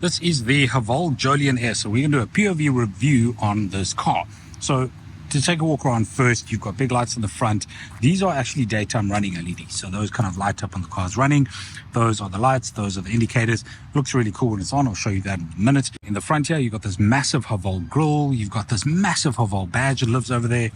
This is the Jolion S. So we're going to do a POV review on this car. So to take a walk around first, you've got big lights in the front. These are actually daytime running LEDs. So those kind of light up when the car's running. Those are the lights. Those are the indicators. Looks really cool when it's on. I'll show you that in a minute. In the front here, you've got this massive Haval grille. You've got this massive Haval badge that lives over there.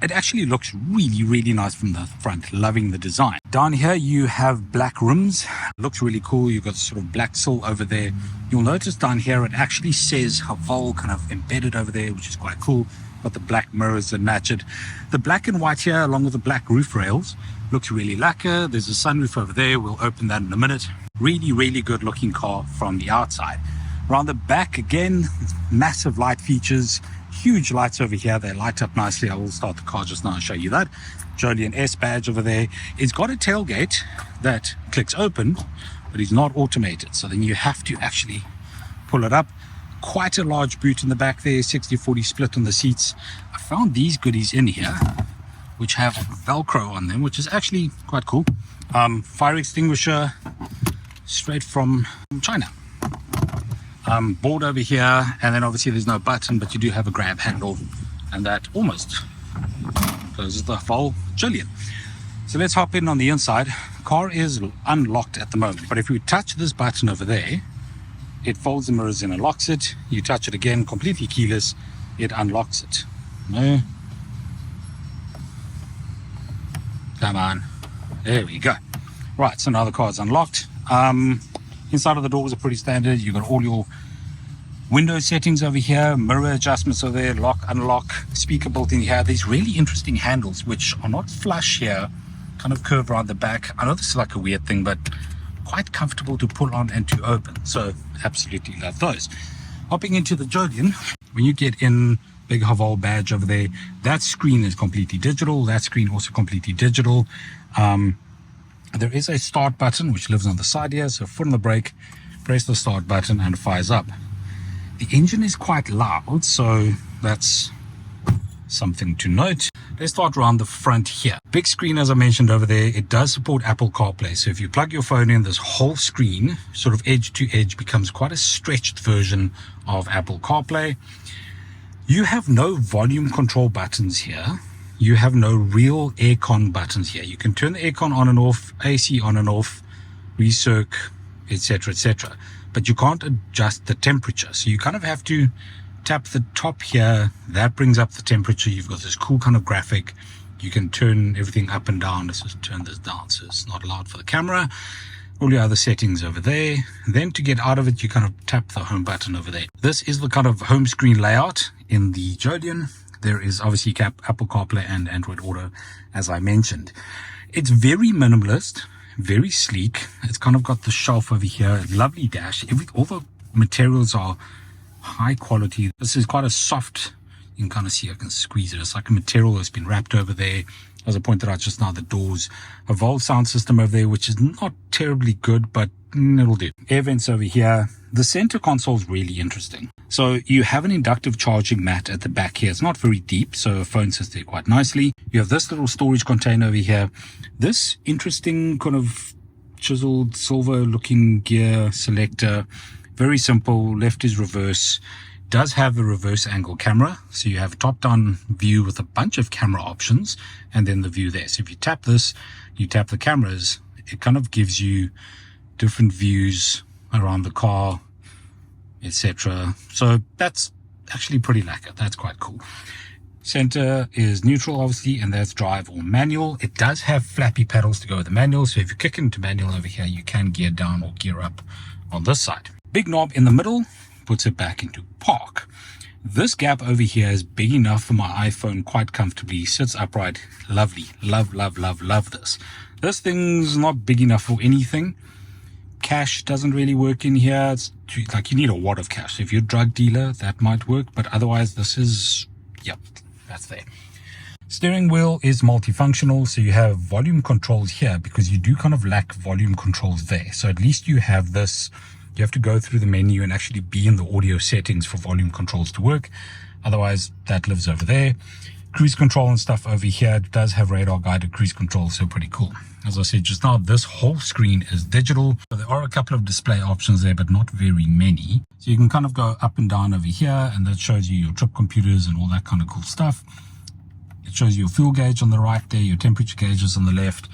It actually looks really, really nice from the front. Loving the design. Down here, you have black rims. Looks really cool. You've got sort of black sill over there. You'll notice down here, it actually says Haval kind of embedded over there, which is quite cool. Got the black mirrors that match it. The black and white here, along with the black roof rails, looks really lacquer. There's a sunroof over there. We'll open that in a minute. Really, really good looking car from the outside. Around the back, again, massive light features. Huge lights over here. They light up nicely. I will start the car just now and show you that. Jolion S badge over there. It's got a tailgate that clicks open, but it's not automated. So then you have to actually pull it up. Quite a large boot in the back there, 60-40 split on the seats. I found these goodies in here, which have Velcro on them, which is actually quite cool. Fire extinguisher, straight from China. Board over here, and then obviously there's no button, but you do have a grab handle, and that almost closes the whole Jolion. So let's hop in on the inside. Car is unlocked at the moment, but if we touch this button over there, it folds the mirrors in and locks it. You touch it again, completely keyless, it unlocks it. No. Come on. There we go. Right, so now the car is unlocked. Inside of the doors are pretty standard. You've got all your window settings over here, mirror adjustments over there, lock, unlock, speaker built in here. These really interesting handles, which are not flush here, kind of curve around the back. I know this is like a weird thing, but quite comfortable to pull on and to open. So absolutely love those. Hopping into the Jolion, when you get in, big Haval badge over there, that screen is completely digital. That screen also completely digital. There is a start button which lives on the side here, so foot on the brake, press the start button and it fires up. The engine is quite loud, so that's something to note. Let's start around the front here. Big screen, as I mentioned over there. It does support Apple CarPlay, so if you plug your phone in, this whole screen, sort of edge to edge, becomes quite a stretched version of Apple CarPlay. You have no volume control buttons here. You have no real aircon buttons here. You can turn the aircon on and off, AC on and off, recirc, etc., etc. But you can't adjust the temperature. So you kind of have to tap the top here. That brings up the temperature. You've got this cool kind of graphic. You can turn everything up and down. Let's just turn this down so it's not loud for the camera. All your other settings over there. Then to get out of it, you kind of tap the home button over there. This is the kind of home screen layout in the Jolion. There is obviously Apple CarPlay and Android Auto, as I mentioned. It's very minimalist, very sleek. It's kind of got the shelf over here, lovely dash. All the materials are high quality. This is quite a soft, you can kind of see, I can squeeze it. It's like a material that's been wrapped over there. As I pointed out just now, the doors, Evolve sound system over there, which is not terribly good, but it'll do. Air vents over here. The center console is really interesting. So you have an inductive charging mat at the back here. It's not very deep, so a phone sits there quite nicely. You have this little storage container over here. This interesting kind of chiseled silver looking gear selector. Very simple. Left is reverse. Does have a reverse angle camera. So you have a top-down view with a bunch of camera options and then the view there. So if you tap this, you tap the cameras, it kind of gives you different views around the car, etc. So that's actually pretty lacquer. That's quite cool. Center is neutral, obviously, and that's drive or manual. It does have flappy pedals to go with the manual. So if you kick into manual over here, you can gear down or gear up on this side. Big knob in the middle puts it back into park. This gap over here is big enough for my iPhone quite comfortably. Sits upright. Lovely. Love, love, love, love this. This thing's not big enough for anything. Cash doesn't really work in here. It's like you need a wad of cash. So if you're a drug dealer, that might work, but otherwise this is, yep, that's there. Steering wheel is multifunctional, so you have volume controls here because you do kind of lack volume controls there. So at least you have this. You have to go through the menu and actually be in the audio settings for volume controls to work. Otherwise, that lives over there. cruise control and stuff over here. It does have radar guided cruise control, so pretty cool. As I said just now, this whole screen is digital. So there are a couple of display options there, but not very many. So you can kind of go up and down over here, and that shows you your trip computers and all that kind of cool stuff. It shows you your fuel gauge on the right there, your temperature gauges on the left,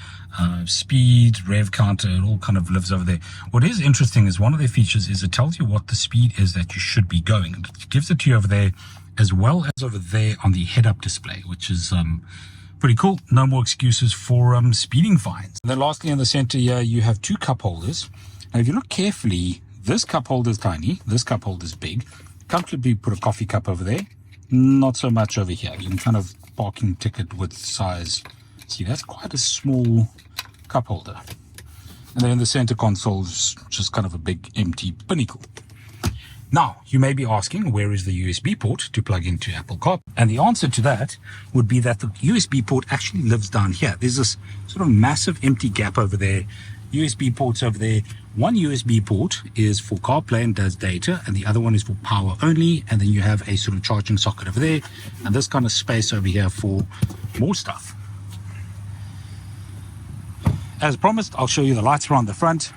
speed, rev counter, it all kind of lives over there. What is interesting is one of their features is it tells you what the speed is that you should be going. It gives it to you over there, as well as over there on the head-up display, which is pretty cool. No more excuses for speeding fines. And then lastly, in the center here, you have two cup holders. Now, if you look carefully, this cup holder is tiny, this cup holder is big. Comfortably put a coffee cup over there. Not so much over here. You can kind of parking ticket width size. See, that's quite a small cup holder. And then the center console is just kind of a big empty pinnacle. Now, you may be asking, where is the USB port to plug into Apple Car? And the answer to that would be that the USB port actually lives down here. There's this sort of massive empty gap over there. USB ports over there. One USB port is for CarPlay and does data, and the other one is for power only. And then you have a sort of charging socket over there, and this kind of space over here for more stuff. As promised, I'll show you the lights around the front.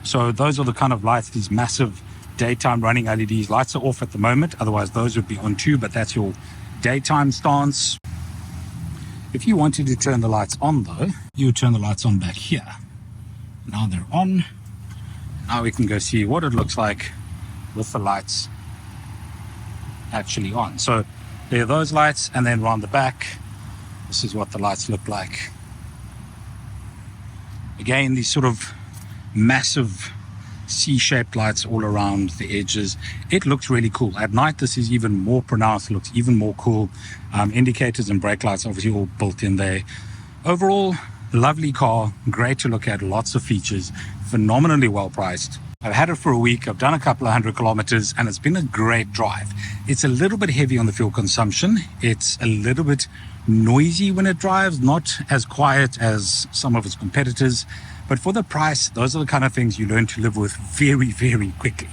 So those are the kind of lights, these massive daytime running LEDs. Lights are off at the moment, otherwise those would be on too, but that's your daytime stance. If you wanted to turn the lights on though, you would turn the lights on back here. Now they're on. Now we can go see what it looks like with the lights actually on. So there are those lights, and then around the back, this is what the lights look like. Again, these sort of massive C-shaped lights all around the edges. It looks really cool. At night, this is even more pronounced, looks even more cool. Indicators and brake lights obviously all built in there. Overall, lovely car, great to look at, lots of features, phenomenally well priced. I've had it for a week, I've done a couple of 100 kilometers, and it's been a great drive. It's a little bit heavy on the fuel consumption. It's a little bit noisy when it drives, not as quiet as some of its competitors. But for the price, those are the kind of things you learn to live with very, very quickly.